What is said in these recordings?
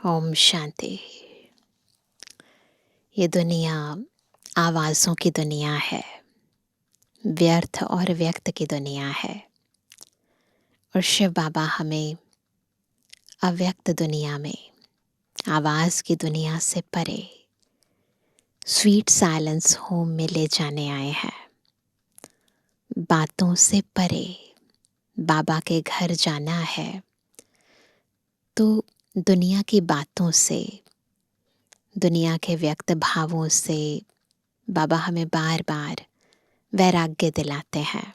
ओम शांति। ये दुनिया आवाज़ों की दुनिया है, व्यर्थ और व्यक्त की दुनिया है। और शिव बाबा हमें अव्यक्त दुनिया में, आवाज़ की दुनिया से परे स्वीट साइलेंस होम में ले जाने आए हैं। बातों से परे बाबा के घर जाना है तो दुनिया की बातों से, दुनिया के व्यक्त भावों से बाबा हमें बार बार वैराग्य दिलाते हैं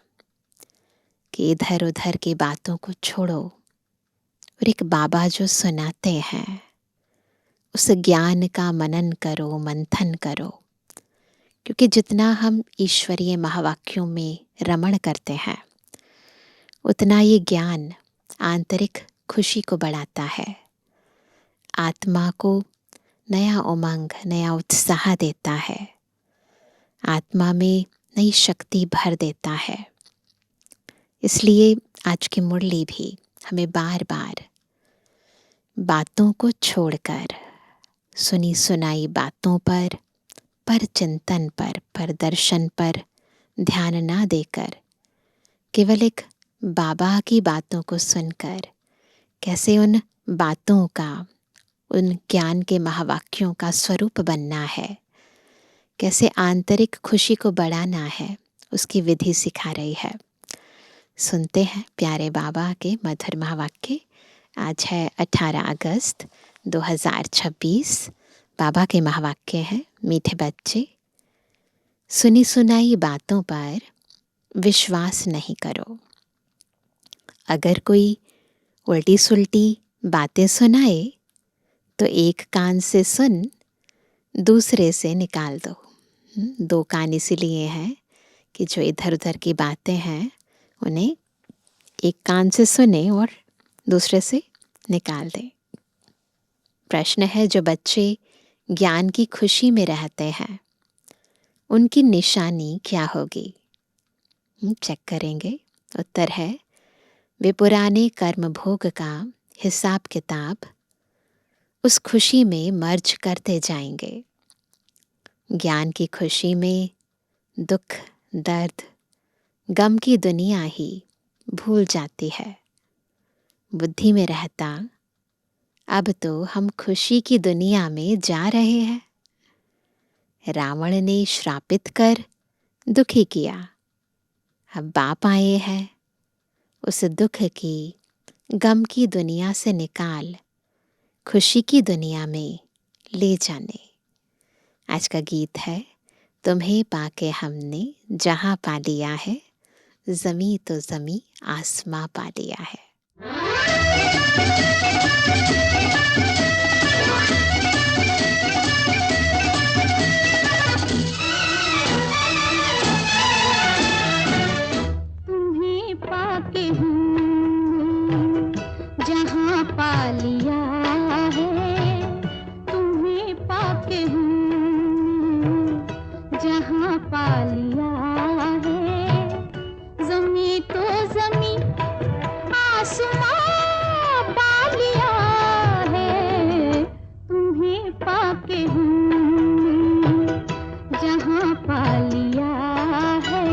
कि इधर उधर की बातों को छोड़ो और एक बाबा जो सुनाते हैं उस ज्ञान का मनन करो, मंथन करो। क्योंकि जितना हम ईश्वरीय महावाक्यों में रमण करते हैं उतना ये ज्ञान आंतरिक खुशी को बढ़ाता है, आत्मा को नया उमंग, नया उत्साह देता है, आत्मा में नई शक्ति भर देता है। इसलिए आज की मुरली भी हमें बार बार बातों को छोड़कर, सुनी सुनाई बातों पर चिंतन पर दर्शन पर ध्यान ना देकर केवल एक बाबा की बातों को सुनकर कैसे उन बातों का, उन ज्ञान के महावाक्यों का स्वरूप बनना है, कैसे आंतरिक खुशी को बढ़ाना है, उसकी विधि सिखा रही है। सुनते हैं प्यारे बाबा के मधुर महावाक्य। आज है 18 अगस्त 2026। बाबा के महावाक्य हैं, मीठे बच्चे, सुनी सुनाई बातों पर विश्वास नहीं करो। अगर कोई उल्टी सुलटी बातें सुनाए तो एक कान से सुन, दूसरे से निकाल दो। दो कान इसीलिए हैं कि जो इधर उधर की बातें हैं उन्हें एक कान से सुने और दूसरे से निकाल दें। प्रश्न है, जो बच्चे ज्ञान की खुशी में रहते हैं उनकी निशानी क्या होगी? चेक करेंगे। उत्तर है, वे पुराने कर्म भोग का हिसाब किताब उस खुशी में मर्ज करते जाएंगे। ज्ञान की खुशी में दुख, दर्द, गम की दुनिया ही भूल जाती है। बुद्धि में रहता, अब तो हम खुशी की दुनिया में जा रहे हैं। रावण ने श्रापित कर दुखी किया, अब बाप आए हैं उस दुख की, गम की दुनिया से निकाल खुशी की दुनिया में ले जाने। आज का गीत है, तुम्हें पाके हमने जहां पा लिया है, जमी तो जमी आसमां पा लिया है। तुम्हें पाके हमने जहां पा लिया है, तुम्हें पाके हमने जहां पा लिया है, जमी तो जमी आसमां पा लिया है। तुम्हें पाके हमने जहां पा लिया है,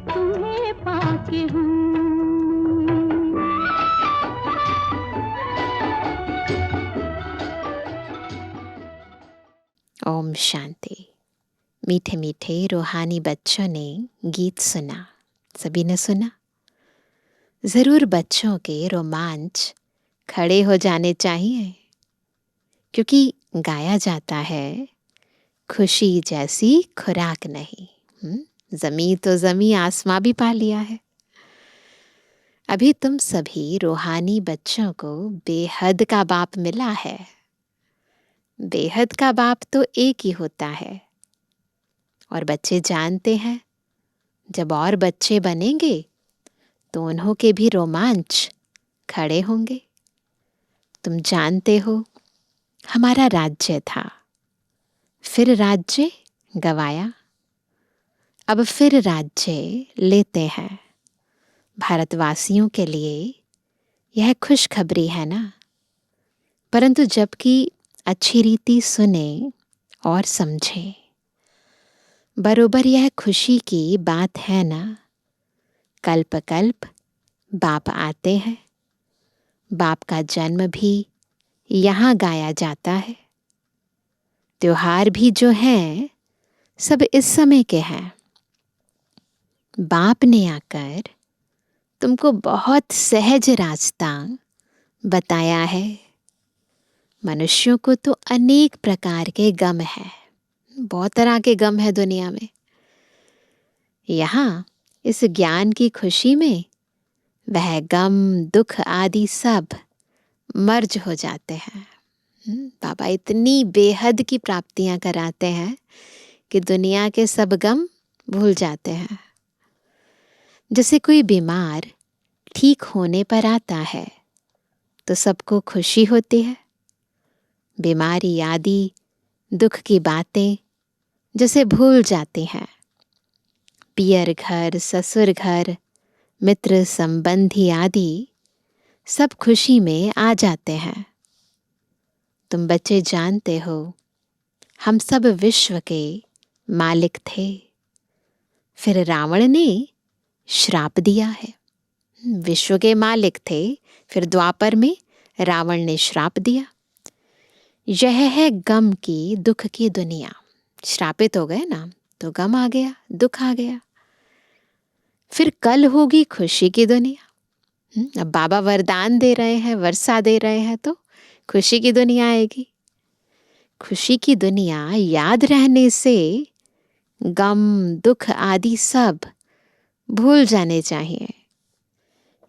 तुम्हें पाके हमने। ओम शांति। मीठे मीठे रूहानी बच्चों ने गीत सुना, सभी ने सुना। जरूर बच्चों के रोमांच खड़े हो जाने चाहिए, क्योंकि गाया जाता है, खुशी जैसी खुराक नहीं। जमी तो जमी आसमां भी पा लिया है। अभी तुम सभी रूहानी बच्चों को बेहद का बाप मिला है। बेहद का बाप तो एक ही होता है। और बच्चे जानते हैं, जब और बच्चे बनेंगे तो उन्हों के भी रोमांच खड़े होंगे। तुम जानते हो, हमारा राज्य था, फिर राज्य गवाया, अब फिर राज्य लेते हैं। भारतवासियों के लिए यह खुशखबरी है ना। परंतु जबकि अच्छी रीति सुने और समझें। बरोबर यह खुशी की बात है ना, कल्प कल्प बाप आते हैं, बाप का जन्म भी यहाँ गाया जाता है। त्योहार भी जो हैं सब इस समय के हैं। बाप ने आकर तुमको बहुत सहज रास्ता बताया है। मनुष्यों को तो अनेक प्रकार के गम है, बहुत तरह के गम है दुनिया में। यहाँ इस ज्ञान की खुशी में वह गम दुख आदि सब मर्ज हो जाते हैं। बाबा इतनी बेहद की प्राप्तियां कराते हैं कि दुनिया के सब गम भूल जाते हैं। जैसे कोई बीमार ठीक होने पर आता है तो सबको खुशी होती है। बीमारी आदि दुख की बातें जैसे भूल जाती हैं। पियर घर, ससुर घर, मित्र संबंधी आदि सब खुशी में आ जाते हैं। तुम बच्चे जानते हो, हम सब विश्व के मालिक थे, फिर रावण ने श्राप दिया है। विश्व के मालिक थे, फिर द्वापर में रावण ने श्राप दिया। यह है गम की दुख की दुनिया। श्रापित हो गए ना तो गम आ गया, दुख आ गया। फिर कल होगी खुशी की दुनिया। अब बाबा वरदान दे रहे हैं, वर्षा दे रहे हैं, तो खुशी की दुनिया आएगी। खुशी की दुनिया याद रहने से गम दुख आदि सब भूल जाने चाहिए।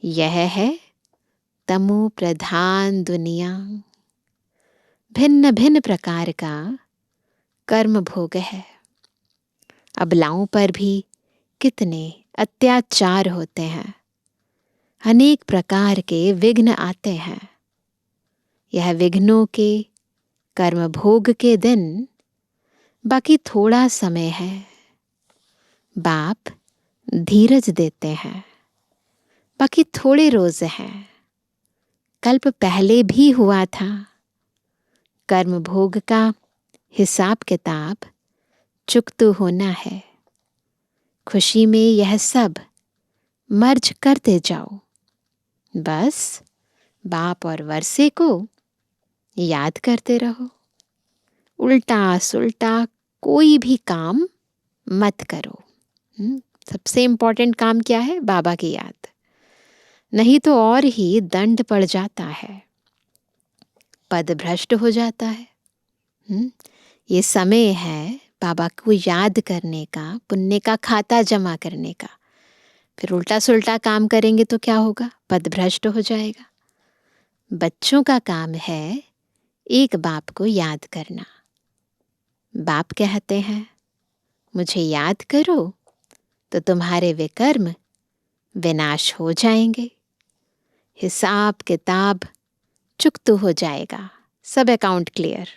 यह है तमो प्रधान दुनिया। भिन्न भिन्न प्रकार का कर्म भोग है। अबलाओं पर भी कितने अत्याचार होते हैं, अनेक प्रकार के विघ्न आते हैं। यह विघ्नों के कर्म भोग के दिन बाकी थोड़ा समय है। बाप धीरज देते हैं, बाकी थोड़े रोज हैं। कल्प पहले भी हुआ था। कर्म भोग का हिसाब किताब चुकतू होना है। खुशी में यह सब मर्ज करते जाओ। बस बाप और वर्षे को याद करते रहो। उल्टा सुल्टा कोई भी काम मत करो। सबसे इम्पोर्टेंट काम क्या है? बाबा की याद। नहीं तो और ही दंड पड़ जाता है, पद भ्रष्ट हो जाता है। ये समय है बाबा को याद करने का, पुण्य का खाता जमा करने का। फिर उल्टा सुल्टा काम करेंगे तो क्या होगा? पद भ्रष्ट हो जाएगा। बच्चों का काम है एक बाप को याद करना। बाप कहते हैं, मुझे याद करो तो तुम्हारे विकर्म विनाश हो जाएंगे। हिसाब किताब चुकतू हो जाएगा, सब अकाउंट क्लियर।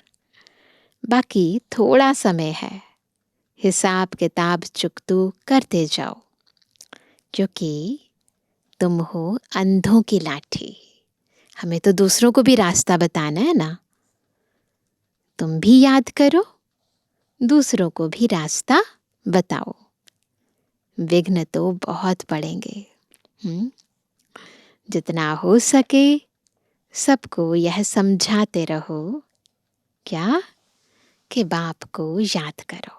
बाकी थोड़ा समय है, हिसाब किताब चुकतू करते जाओ, क्योंकि तुम हो अंधों की लाठी। हमें तो दूसरों को भी रास्ता बताना है ना। तुम भी याद करो, दूसरों को भी रास्ता बताओ। विघ्न तो बहुत पड़ेंगे। जितना हो सके सबको यह समझाते रहो, क्या कि बाप को याद करो।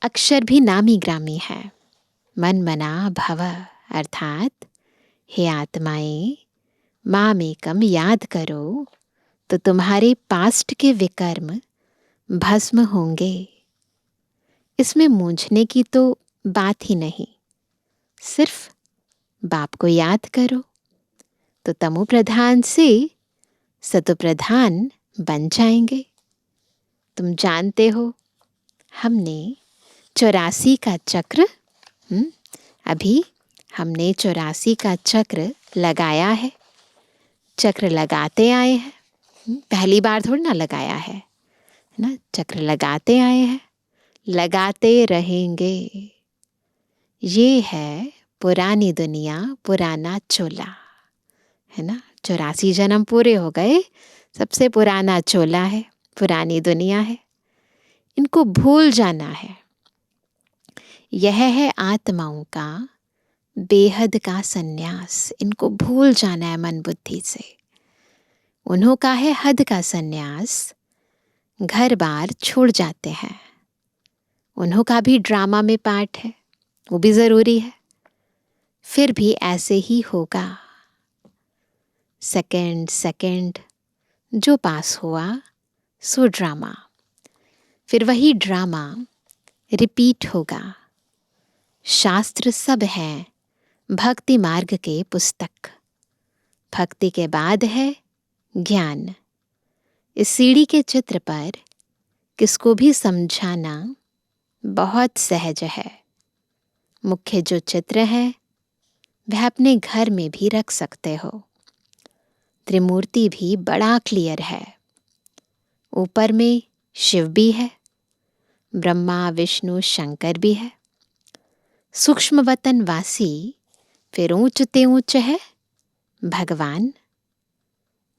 अक्षर भी नामी ग्रामी है। मन मना भव, अर्थात हे आत्माएं, मामेकम याद करो तो तुम्हारे पास्ट के विकर्म भस्म होंगे। इसमें मूंझने की तो बात ही नहीं। सिर्फ बाप को याद करो तो तमो प्रधान से सतो प्रधान बन जाएंगे। तुम जानते हो, हमने 84 का चक्र अभी हमने 84 का चक्र लगाया है। चक्र लगाते आए हैं, पहली बार थोड़ी ना लगाया है ना। चक्र लगाते आए हैं, लगाते रहेंगे। ये है पुरानी दुनिया, पुराना चोला, है ना। 84 जन्म पूरे हो गए सबसे पुराना चोला है, पुरानी दुनिया है, इनको भूल जाना है। यह है आत्माओं का बेहद का संन्यास, इनको भूल जाना है मन बुद्धि से। उन्हों का है हद का संन्यास, घर बार छोड़ जाते हैं। उन्हों का भी ड्रामा में पार्ट है, वो भी ज़रूरी है। फिर भी ऐसे ही होगा। सेकंड सेकंड जो पास हुआ सो ड्रामा, फिर वही ड्रामा रिपीट होगा। शास्त्र सब हैं भक्ति मार्ग के पुस्तक। भक्ति के बाद है ज्ञान। इस सीढ़ी के चित्र पर किसको भी समझाना बहुत सहज है। मुख्य जो चित्र है वह अपने घर में भी रख सकते हो। त्रिमूर्ति भी बड़ा क्लियर है। ऊपर में शिव भी है, ब्रह्मा विष्णु शंकर भी है। सूक्ष्म वतन वासी फिर ऊंच ते ऊंच है भगवान।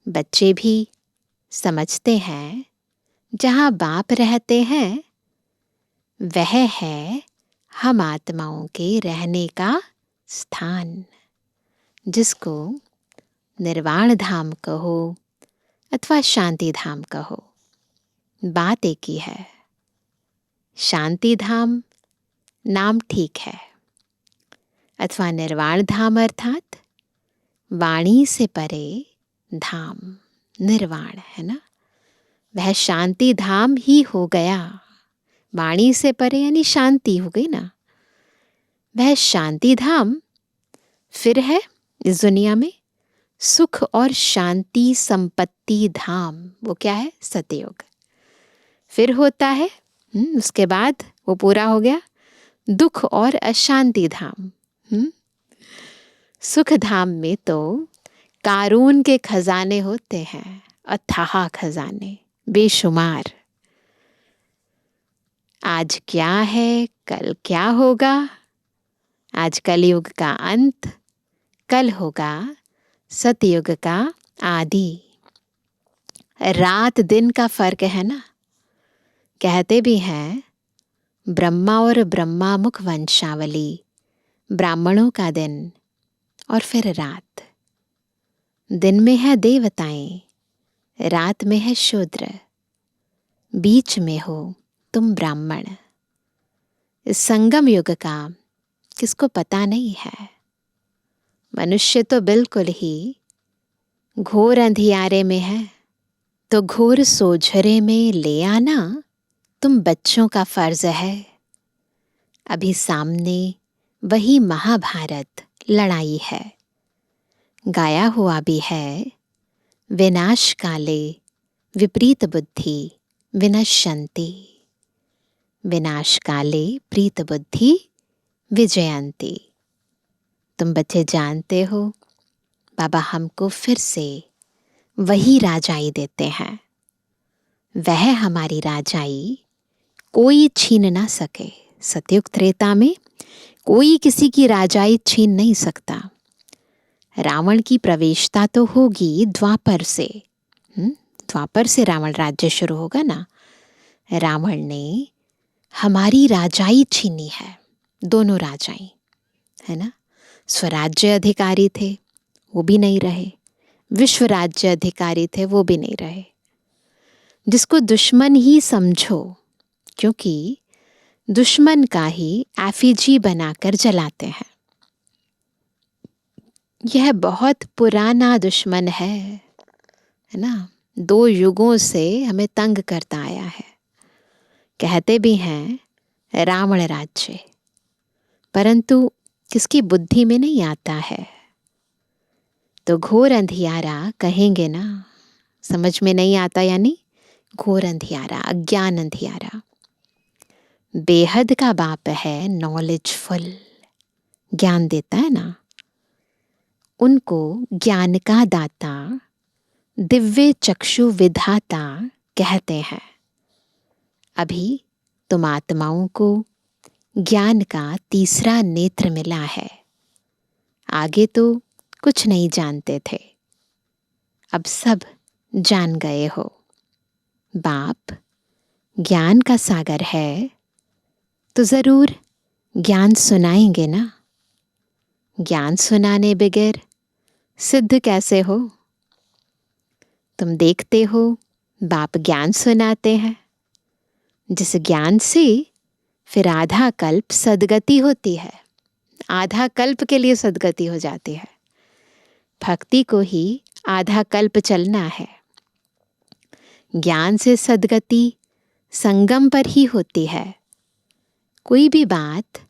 बच्चे भी समझते हैं जहाँ बाप रहते हैं वह है हम आत्माओं के रहने का स्थान, जिसको निर्वाण धाम कहो अथवा शांति धाम कहो, बात एक ही है। शांति धाम नाम ठीक है, अथवा निर्वाण धाम अर्थात वाणी से परे धाम, निर्वाण है ना। वह शांति धाम ही हो गया। वाणी से परे यानी शांति हो गई ना। वह शांति धाम फिर है इस दुनिया में सुख और शांति संपत्ति धाम। वो क्या है? सतयुग। फिर होता है उसके बाद वो पूरा हो गया दुख और अशांति धाम। सुख धाम में तो कारून के खजाने होते हैं, अथाह खजाने बेशुमार। आज क्या है कल क्या होगा। आज कलयुग का अंत, कल होगा सतयुग का आदि। रात दिन का फर्क है ना। कहते भी हैं ब्रह्मा और ब्रह्मा मुख वंशावली, ब्राह्मणों का दिन और फिर रात। दिन में है देवताएं, रात में है शूद्र, बीच में हो तुम ब्राह्मण। इस संगम युग का किसको पता नहीं है। मनुष्य तो बिल्कुल ही घोर अंधियारे में है, तो घोर सोझरे में ले आना तुम बच्चों का फर्ज है। अभी सामने वही महाभारत लड़ाई है। गाया हुआ भी है विनाश काले विपरीत बुद्धि विनश्यन्ति, विनाश काले प्रीत बुद्धि विजयंती। तुम बच्चे जानते हो बाबा हमको फिर से वही राजाई देते हैं। वह हमारी राजाई कोई छीन ना सके। सतयुग त्रेता में कोई किसी की राजाई छीन नहीं सकता। रावण की प्रवेशता तो होगी द्वापर से। द्वापर से रावण राज्य शुरू होगा ना। रावण ने हमारी राजाई छीनी है, दोनों राजाई है ना। स्वराज्य अधिकारी थे वो भी नहीं रहे, विश्व राज्य अधिकारी थे वो भी नहीं रहे। जिसको दुश्मन ही समझो, क्योंकि दुश्मन का ही एफिजी बनाकर जलाते हैं। यह बहुत पुराना दुश्मन है ना। 2 युगों से हमें तंग करता आया है। कहते भी हैं रावण राज्य, परंतु किसकी बुद्धि में नहीं आता है। तो घोर अंधियारा कहेंगे ना, समझ में नहीं आता यानी घोर अंधियारा, अज्ञान अंधियारा। बेहद का बाप है नॉलेजफुल, ज्ञान देता है ना। उनको ज्ञान का दाता, दिव्य चक्षु विधाता कहते हैं। अभी तुम आत्माओं को ज्ञान का तीसरा नेत्र मिला है। आगे तो कुछ नहीं जानते थे, अब सब जान गए हो। बाप ज्ञान का सागर है तो ज़रूर ज्ञान सुनाएंगे ना। ज्ञान सुनाने बगैर सिद्ध कैसे हो? तुम देखते हो बाप ज्ञान सुनाते हैं, जिस ज्ञान से फिर आधा कल्प सद्गति होती है। आधा कल्प के लिए सद्गति हो जाती है। भक्ति को ही आधा कल्प चलना है। ज्ञान से सद्गति संगम पर ही होती है। कोई भी बात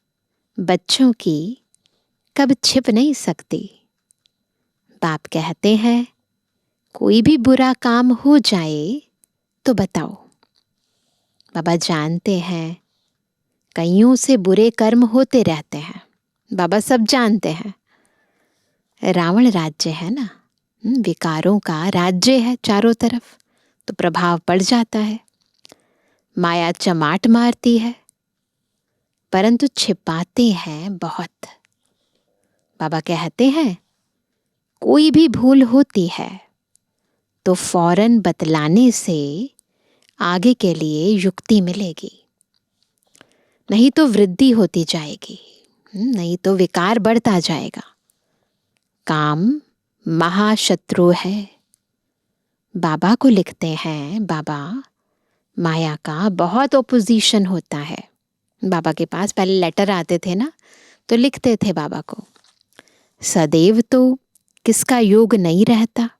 बच्चों की कब छिप नहीं सकती। बाप कहते हैं कोई भी बुरा काम हो जाए तो बताओ। बाबा जानते हैं कईयों से बुरे कर्म होते रहते हैं। बाबा सब जानते हैं। रावण राज्य है ना, विकारों का राज्य है चारों तरफ, तो प्रभाव पड़ जाता है। माया चमाट मारती है, परंतु छिपाते हैं बहुत। बाबा कहते हैं कोई भी भूल होती है तो फौरन बतलाने से आगे के लिए युक्ति मिलेगी, नहीं तो वृद्धि होती जाएगी, नहीं तो विकार बढ़ता जाएगा। काम महाशत्रु है। बाबा को लिखते हैं, बाबा माया का बहुत ओपोजिशन होता है। बाबा के पास पहले लेटर आते थे ना, तो लिखते थे बाबा को, सदैव तो किसका योग नहीं रहता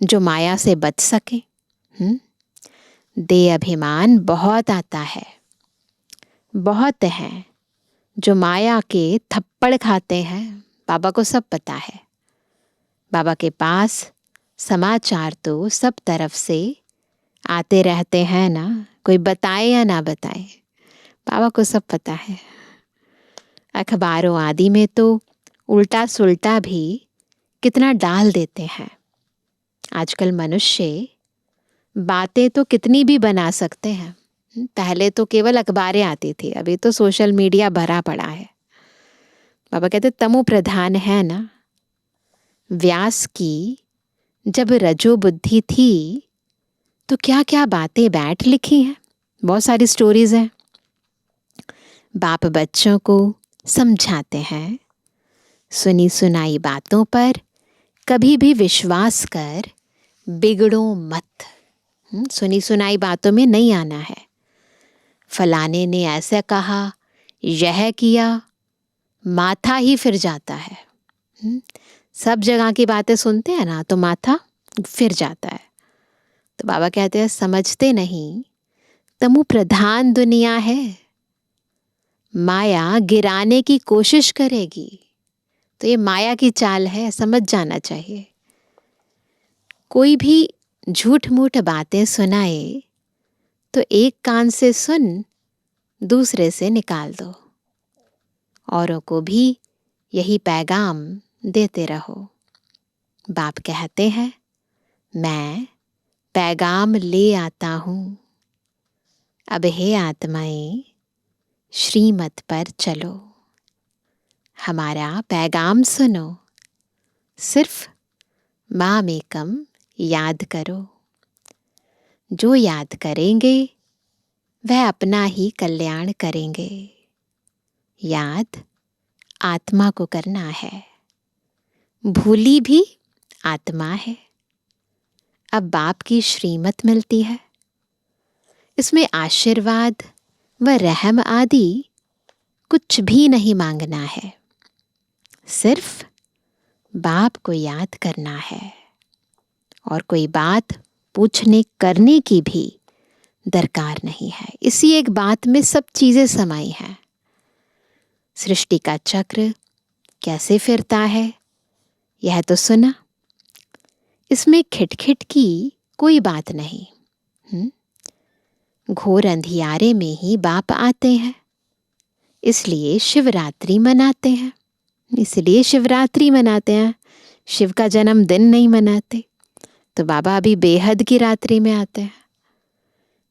जो माया से बच सके। दे अभिमान बहुत आता है। बहुत हैं जो माया के थप्पड़ खाते हैं। बाबा को सब पता है। बाबा के पास समाचार तो सब तरफ से आते रहते हैं ना, कोई बताए या ना बताए, बाबा को सब पता है। अखबारों आदि में तो उल्टा सुल्टा भी कितना डाल देते हैं। आजकल मनुष्य बातें तो कितनी भी बना सकते हैं। पहले तो केवल अखबारें आती थी, अभी तो सोशल मीडिया भरा पड़ा है। बाबा कहते तमो प्रधान है ना। व्यास की जब रजो बुद्धि थी तो क्या क्या बातें बैठ लिखी हैं, बहुत सारी स्टोरीज हैं। बाप बच्चों को समझाते हैं, सुनी सुनाई बातों पर कभी भी विश्वास कर बिगड़ो मत। सुनी सुनाई बातों में नहीं आना है। फलाने ने ऐसा कहा, यह किया, माथा ही फिर जाता है। सब जगह की बातें सुनते हैं ना तो माथा फिर जाता है। तो बाबा कहते हैं समझते नहीं, तमु प्रधान दुनिया है। माया गिराने की कोशिश करेगी, तो ये माया की चाल है, समझ जाना चाहिए। कोई भी झूठ मूठ बातें सुनाए तो एक कान से सुन, दूसरे से निकाल दो। औरों को भी यही पैगाम देते रहो। बाप कहते हैं मैं पैगाम ले आता हूँ। अब हे आत्माएं श्रीमत पर चलो, हमारा पैगाम सुनो, सिर्फ माम एकम याद करो। जो याद करेंगे वह अपना ही कल्याण करेंगे। याद आत्मा को करना है, भूली भी आत्मा है। अब बाप की श्रीमत मिलती है, इसमें आशीर्वाद व रहम आदि कुछ भी नहीं मांगना है, सिर्फ बाप को याद करना है। और कोई बात पूछने करने की भी दरकार नहीं है। इसी एक बात में सब चीजें समाई हैं। सृष्टि का चक्र कैसे फिरता है यह तो सुना, इसमें खिटखिट की कोई बात नहीं। घोर अंधियारे में ही बाप आते हैं, इसलिए शिवरात्रि मनाते हैं। शिव का जन्मदिन नहीं मनाते। तो बाबा अभी बेहद की रात्रि में आते हैं।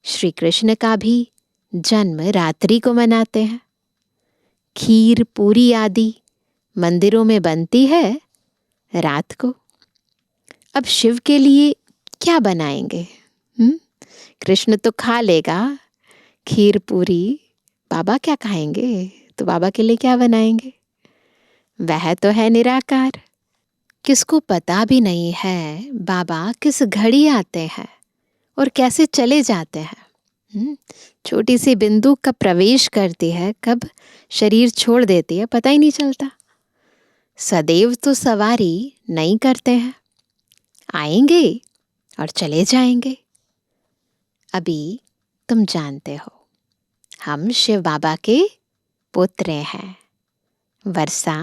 श्री कृष्ण का भी जन्म रात्रि को मनाते हैं। खीर पूरी आदि मंदिरों में बनती है रात को। अब शिव के लिए क्या बनाएंगे? कृष्ण तो खा लेगा खीर पूरी, बाबा क्या खाएंगे? तो बाबा के लिए क्या बनाएंगे? वह तो है निराकार। किसको पता भी नहीं है बाबा किस घड़ी आते हैं और कैसे चले जाते हैं। छोटी सी बिंदु कब प्रवेश करती है, कब शरीर छोड़ देती है, पता ही नहीं चलता। सदैव तो सवारी नहीं करते हैं, आएंगे और चले जाएंगे। अभी तुम जानते हो हम शिव बाबा के पुत्र हैं, वर्षा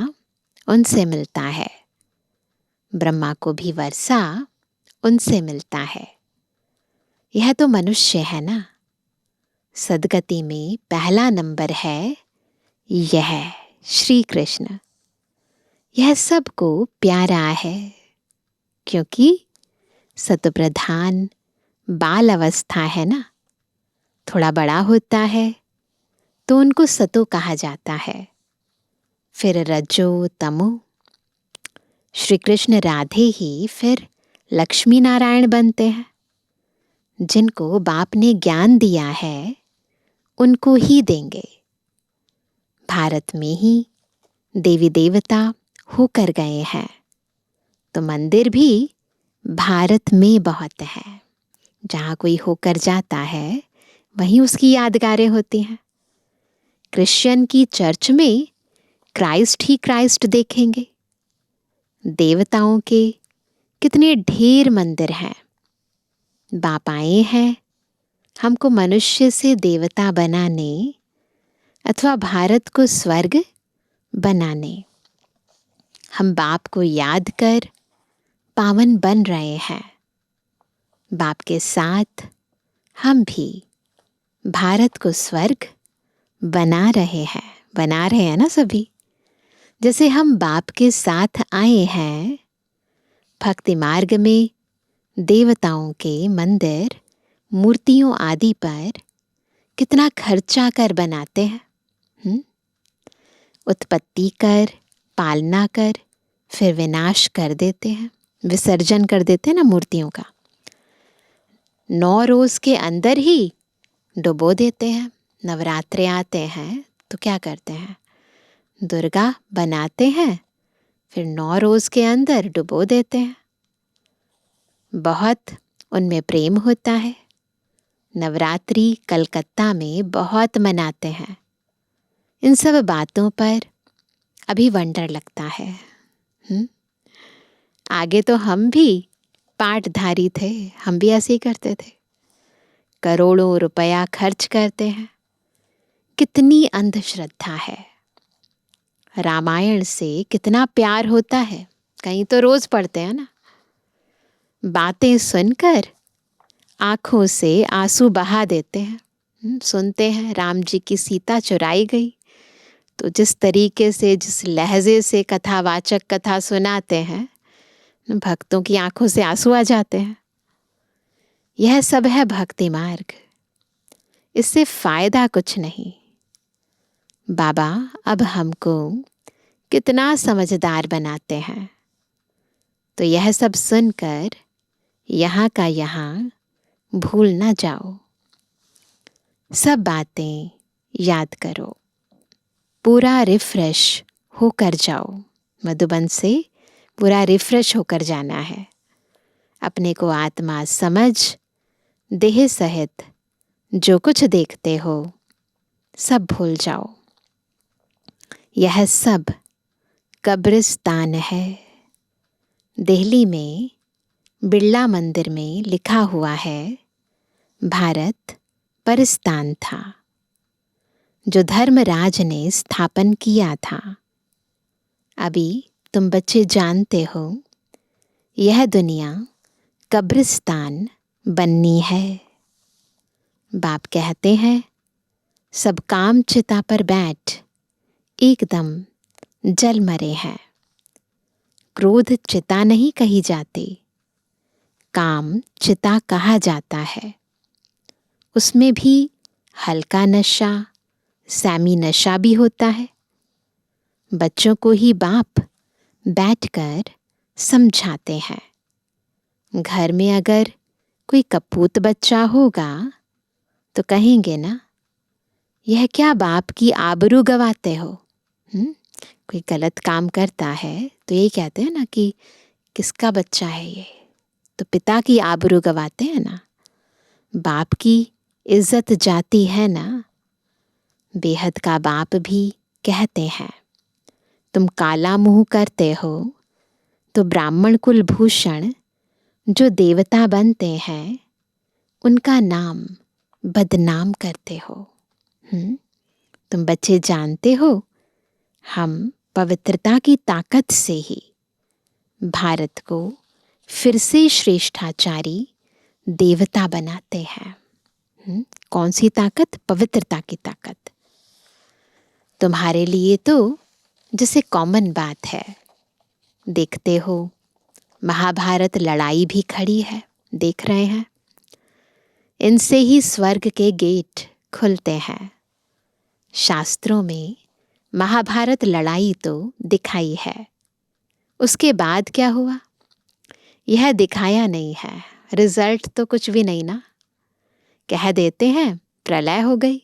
उनसे मिलता है, ब्रह्मा को भी वर्षा उनसे मिलता है। यह तो मनुष्य है ना। सदगति में पहला नंबर है यह श्री कृष्ण। यह सबको प्यारा है क्योंकि सतप्रधान बाल अवस्था है ना। थोड़ा बड़ा होता है तो उनको सतो कहा जाता है, फिर रजो तमो। श्री कृष्ण राधे ही फिर लक्ष्मी नारायण बनते हैं। जिनको बाप ने ज्ञान दिया है उनको ही देंगे। भारत में ही देवी देवता होकर गए हैं तो मंदिर भी भारत में बहुत है। जहाँ कोई होकर जाता है वहीं उसकी यादगारें होती हैं। क्रिश्चियन की चर्च में क्राइस्ट ही क्राइस्ट देखेंगे। देवताओं के कितने ढेर मंदिर हैं। बाप आए हैं हमको मनुष्य से देवता बनाने अथवा भारत को स्वर्ग बनाने। हम बाप को याद कर पावन बन रहे हैं। बाप के साथ हम भी भारत को स्वर्ग बना रहे हैं ना सभी। जैसे हम बाप के साथ आए हैं, भक्ति मार्ग में देवताओं के मंदिर मूर्तियों आदि पर कितना खर्चा कर बनाते हैं। उत्पत्ति कर, पालना कर, फिर विनाश कर देते हैं, विसर्जन कर देते हैं ना मूर्तियों का। 9 रोज के अंदर ही डुबो देते हैं। नवरात्रे आते हैं तो क्या करते हैं, दुर्गा बनाते हैं, फिर 9 रोज के अंदर डुबो देते हैं। बहुत उनमें प्रेम होता है। नवरात्रि कलकत्ता में बहुत मनाते हैं। इन सब बातों पर अभी वंडर लगता है। आगे तो हम भी पाठधारी थे, हम भी ऐसे ही करते थे। करोड़ों रुपया खर्च करते हैं। कितनी अंधश्रद्धा है। रामायण से कितना प्यार होता है, कहीं तो रोज पढ़ते हैं ना। बातें सुनकर आंखों से आंसू बहा देते हैं। सुनते हैं राम जी की सीता चुराई गई, तो जिस तरीके से, जिस लहजे से कथावाचक कथा सुनाते हैं, भक्तों की आंखों से आंसू आ जाते हैं। यह सब है भक्ति मार्ग। इससे फायदा कुछ नहीं। बाबा अब हमको कितना समझदार बनाते हैं। तो यह सब सुनकर यहाँ का यहाँ भूल ना जाओ। सब बातें याद करो, पूरा रिफ्रेश होकर जाओ। मधुबन से पूरा रिफ्रेश होकर जाना है। अपने को आत्मा समझ, देह सहित जो कुछ देखते हो सब भूल जाओ। यह सब कब्रिस्तान है। दिल्ली में बिरला मंदिर में लिखा हुआ है, भारत परिस्तान था जो धर्मराज ने स्थापन किया था। अभी तुम बच्चे जानते हो यह दुनिया कब्रिस्तान बननी है। बाप कहते हैं सब काम चिता पर बैठ एकदम जल मरे हैं। क्रोध चिता नहीं कही जाती, काम चिता कहा जाता है। उसमें भी हल्का नशा, सैमी नशा भी होता है। बच्चों को ही बाप बैठकर समझाते हैं। घर में अगर कोई कपूत बच्चा होगा तो कहेंगे ना, यह क्या बाप की आबरू गवाते हो। कोई गलत काम करता है तो यही कहते हैं ना कि किसका बच्चा है ये, तो पिता की आबरू गवाते हैं ना, बाप की इज्जत जाती है ना। बेहद का बाप भी कहते हैं, तुम काला मुंह करते हो तो ब्राह्मण कुल भूषण जो देवता बनते हैं उनका नाम बदनाम करते हो। तुम बच्चे जानते हो, हम पवित्रता की ताकत से ही भारत को फिर से श्रेष्ठाचारी देवता बनाते हैं। कौन सी ताकत? पवित्रता की ताकत। तुम्हारे लिए तो जैसे कॉमन बात है, देखते हो महाभारत लड़ाई भी खड़ी है, देख रहे हैं। इनसे ही स्वर्ग के गेट खुलते हैं। शास्त्रों में महाभारत लड़ाई तो दिखाई है, उसके बाद क्या हुआ यह दिखाया नहीं है। रिजल्ट तो कुछ भी नहीं ना, कह देते हैं प्रलय हो गई।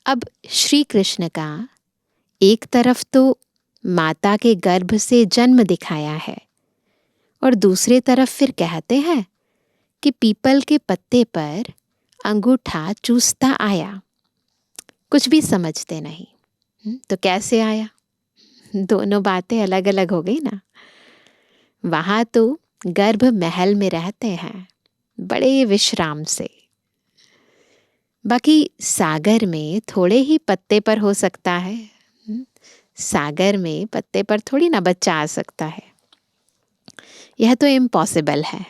अब श्री कृष्ण का एक तरफ तो माता के गर्भ से जन्म दिखाया है और दूसरे तरफ फिर कहते हैं कि पीपल के पत्ते पर अंगूठा चूसता आया। कुछ भी समझते नहीं। तो कैसे आया? दोनों बातें अलग अलग हो गई ना। वहां तो गर्भ महल में रहते हैं बड़े विश्राम से, बाकी सागर में थोड़े ही पत्ते पर हो सकता है। सागर में पत्ते पर थोड़ी ना बच्चा आ सकता है, यह तो इम्पॉसिबल है।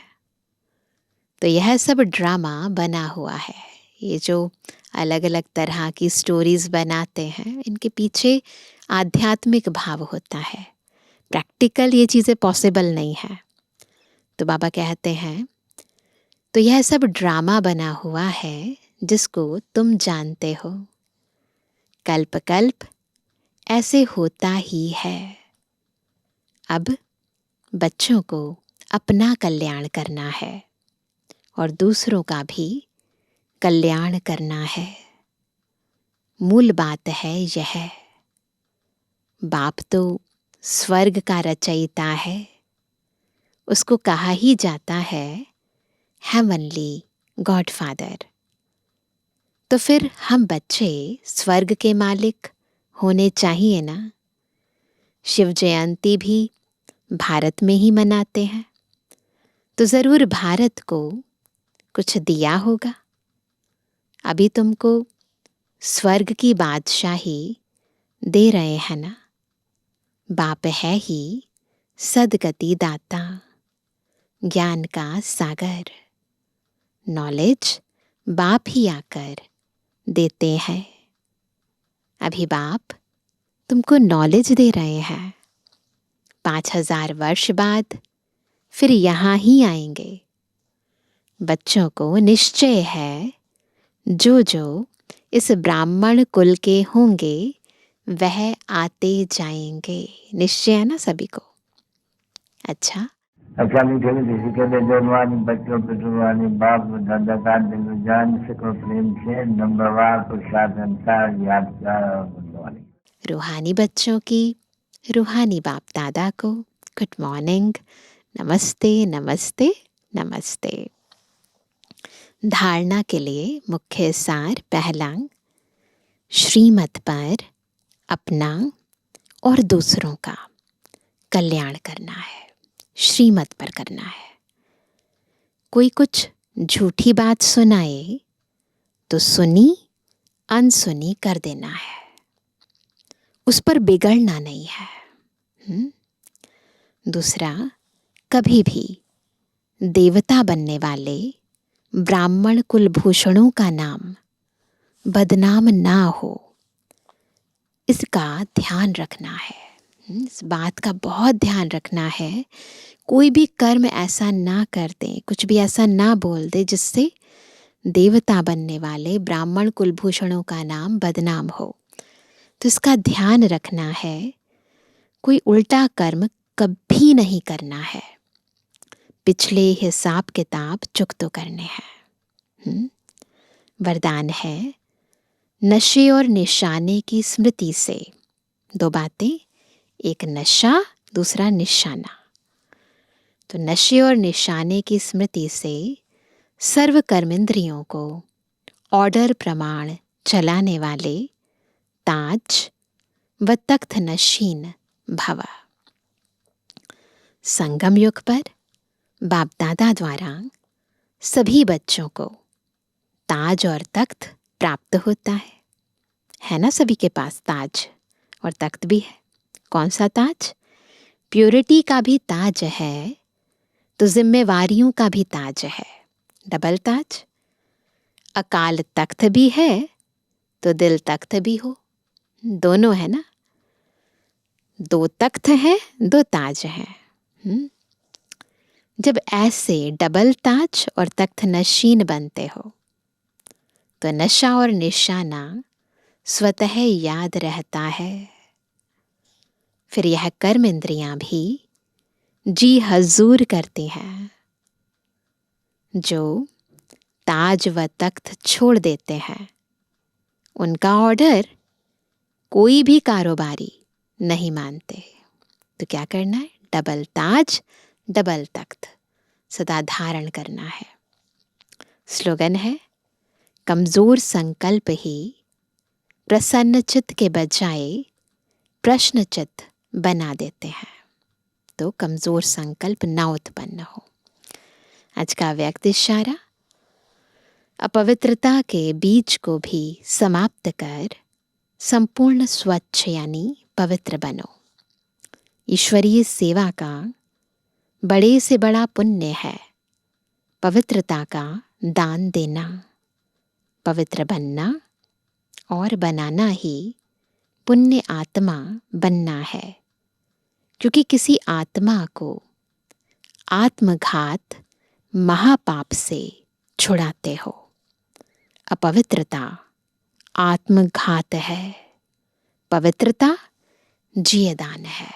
तो यह सब ड्रामा बना हुआ है। ये जो अलग अलग तरह की स्टोरीज बनाते हैं, इनके पीछे आध्यात्मिक भाव होता है। प्रैक्टिकल ये चीज़ें पॉसिबल नहीं है। तो बाबा कहते हैं, तो यह सब ड्रामा बना हुआ है जिसको तुम जानते हो। कल्प कल्प ऐसे होता ही है। अब बच्चों को अपना कल्याण करना है और दूसरों का भी कल्याण करना है। मूल बात है यह। बाप तो स्वर्ग का रचयिता है, उसको कहा ही जाता है हेवनली गॉडफादर। तो फिर हम बच्चे स्वर्ग के मालिक होने चाहिए ना। शिव जयंती भी भारत में ही मनाते हैं, तो ज़रूर भारत को कुछ दिया होगा। अभी तुमको स्वर्ग की बादशाही दे रहे हैं ना। बाप है ही सदगति दाता, ज्ञान का सागर। नॉलेज बाप ही आकर देते हैं। अभी बाप तुमको नॉलेज दे रहे हैं, 5000 वर्ष बाद फिर यहाँ ही आएंगे। बच्चों को निश्चय है, जो इस ब्राह्मण कुल के होंगे वह आते जाएंगे। निश्चय है ना सभी को। अच्छा, मीठे मीठे के बेजवानी बच्चों पे जुबानी बाप दादा का दिल जान से को प्रेम से नंबरवार प्रसाद अंसार याद करवानी। रूहानी बच्चों की रूहानी बाप दादा को गुड मॉर्निंग, नमस्ते नमस्ते नमस्ते। धारणा के लिए मुख्य सार पहला, श्रीमत पर अपना और दूसरों का कल्याण करना है। श्रीमत पर करना है। कोई कुछ झूठी बात सुनाए तो सुनी अनसुनी कर देना है, उस पर बिगड़ना नहीं है। दूसरा, कभी भी देवता बनने वाले ब्राह्मण कुलभूषणों का नाम बदनाम ना हो, इसका ध्यान रखना है। इस बात का बहुत ध्यान रखना है। कोई भी कर्म ऐसा ना कर दें, कुछ भी ऐसा ना बोल दे जिससे देवता बनने वाले ब्राह्मण कुलभूषणों का नाम बदनाम हो। तो इसका ध्यान रखना है। कोई उल्टा कर्म कभी नहीं करना है। पिछले हिसाब किताब चुकतो करने हैं। वरदान है नशे और निशाने की स्मृति से। दो बातें, एक नशा, दूसरा निशाना। तो नशे और निशाने की स्मृति से सर्व कर्मेंद्रियों को ऑर्डर प्रमाण चलाने वाले ताज व तख्त नशीन भव। संगम युग पर बाप दादा द्वारा सभी बच्चों को ताज और तख्त प्राप्त होता है ना? सभी के पास ताज और तख्त भी है। कौन सा ताज? प्योरिटी का भी ताज है तो जिम्मेवारियों का भी ताज है, डबल ताज। अकाल तख्त भी है तो दिल तख्त भी हो, दोनों है ना। दो तख्त है, दो ताज है। जब ऐसे डबल ताज और तख्त नशीन बनते हो तो नशा और निशाना स्वतः याद रहता है। फिर यह कर्म इंद्रियां भी जी हजूर करती हैं। जो ताज व तख्त छोड़ देते हैं उनका ऑर्डर कोई भी कारोबारी नहीं मानते। तो क्या करना है? डबल ताज डबल तख्त सदा धारण करना है। स्लोगन है कमजोर संकल्प ही प्रसन्न चित्त के बजाय प्रश्न चित्त बना देते हैं। तो कमजोर संकल्प ना उत्पन्न हो। आज का व्यक्त इशारा, अपवित्रता के बीज को भी समाप्त कर संपूर्ण स्वच्छ यानी पवित्र बनो। ईश्वरीय सेवा का बड़े से बड़ा पुण्य है पवित्रता का दान देना। पवित्र बनना और बनाना ही पुण्य आत्मा बनना है, क्योंकि किसी आत्मा को आत्मघात महापाप से छुड़ाते हो। अपवित्रता आत्मघात है, पवित्रता जीयदान है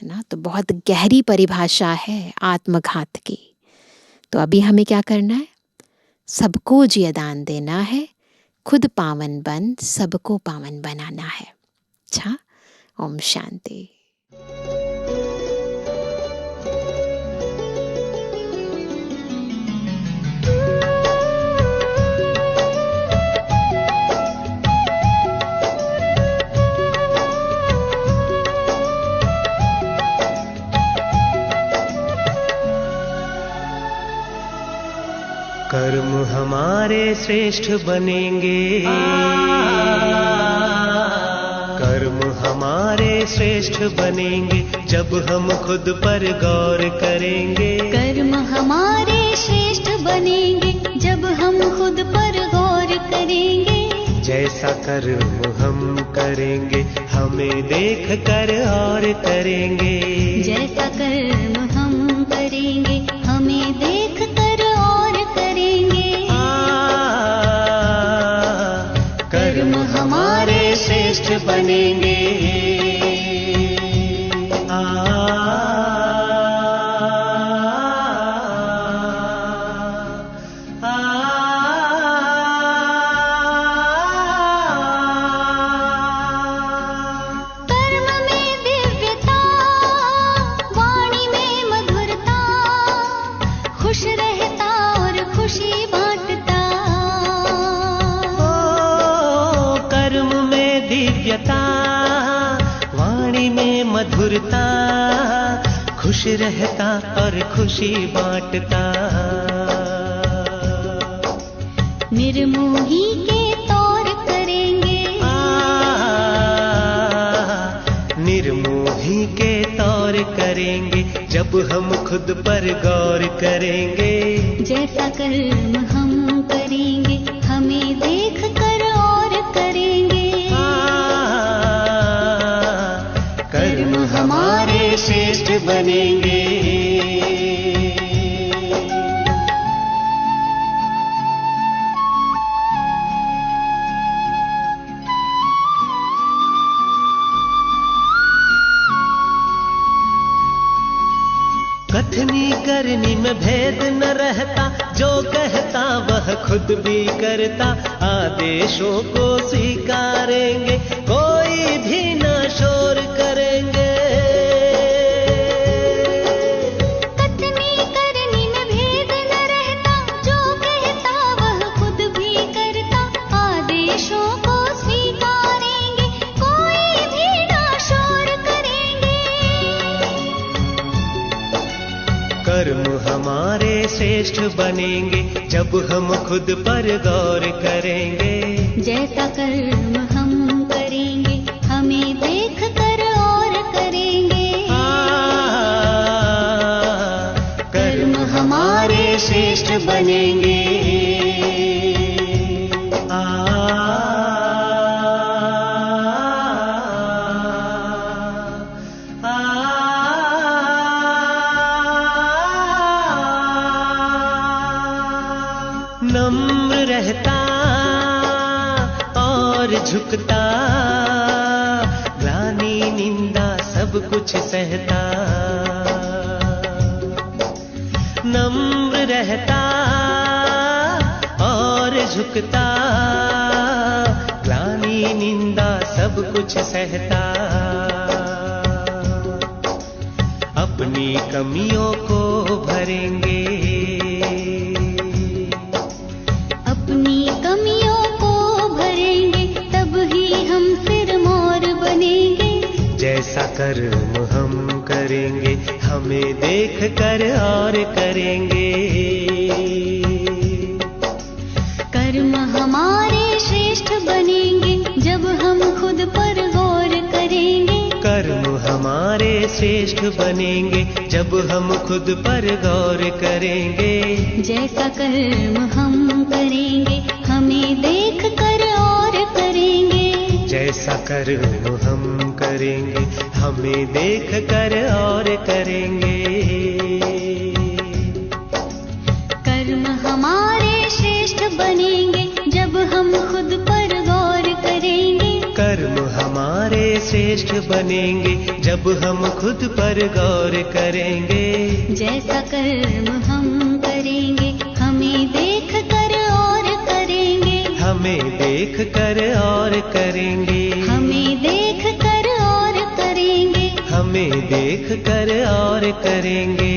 ना। तो बहुत गहरी परिभाषा है आत्मघात की। तो अभी हमें क्या करना है? सबको जीयदान देना है, खुद पावन बन सबको पावन बनाना है। अच्छा, ओम शांति। कर्म हमारे श्रेष्ठ बनेंगे, कर्म हमारे श्रेष्ठ बनेंगे जब हम खुद पर गौर करेंगे। कर्म हमारे श्रेष्ठ बनेंगे जब हम खुद पर गौर करेंगे। जैसा कर्म हम करेंगे हमें देख कर और करेंगे। जैसा कर्म हम करेंगे हमें देख कर और करेंगे। कर्म हमारे श्रेष्ठ बनेंगे। वाणी में मधुरता, खुश रहता और खुशी बांटता। निर्मोही के तौर करेंगे, निर्मोही के तौर करेंगे जब हम खुद पर गौर करेंगे। जैसा कर्म हम करेंगे हमें देख कर और करेंगे। कर्म हमारे श्रेष्ठ बनेंगे। कथनी करनी में भेद न रहता, जो कहता वह खुद भी करता, आदेशों को स्वीकारेंगे, कोई भी न शोर करेंगे। कथनी करनी में भेद न रहता, जो कहता वह खुद भी करता, आदेशों को स्वीकारेंगे, कोई भी न शोर करेंगे। कर्म हमारे श्रेष्ठ बनेंगे जब हम खुद पर गौर करेंगे। जैसा कर्म हम करेंगे हमें देख कर और करेंगे। कर्म हमारे श्रेष्ठ बनेंगे। नम्र रहता और झुकता, ग्लानि निंदा सब कुछ सहता। नम्र रहता और झुकता, ग्लानि निंदा सब कुछ सहता। अपनी कमियों को भरेंगे, अपनी कमियों को भरेंगे, तब ही हम सिर मोर बनेंगे। जैसा कर्म हम करेंगे हमें देख कर और करेंगे। कर्म हमारे श्रेष्ठ बनेंगे जब हम खुद पर गौर करेंगे। कर्म हमारे श्रेष्ठ बनेंगे जब हम खुद पर गौर करेंगे। जैसा कर्म हम करेंगे हमें देख कर और करेंगे। जैसा कर्म हम करेंगे हमें देख कर और करेंगे। कर्म हमारे श्रेष्ठ बनेंगे जब हम खुद पर गौर करेंगे। कर्म हमारे श्रेष्ठ बनेंगे जब हम खुद पर गौर करेंगे। जैसा कर्म हम करेंगे हमें देख कर और करेंगे। हमें देख कर और करेंगे। हमें देख कर और करेंगे। हमें देख कर और करेंगे।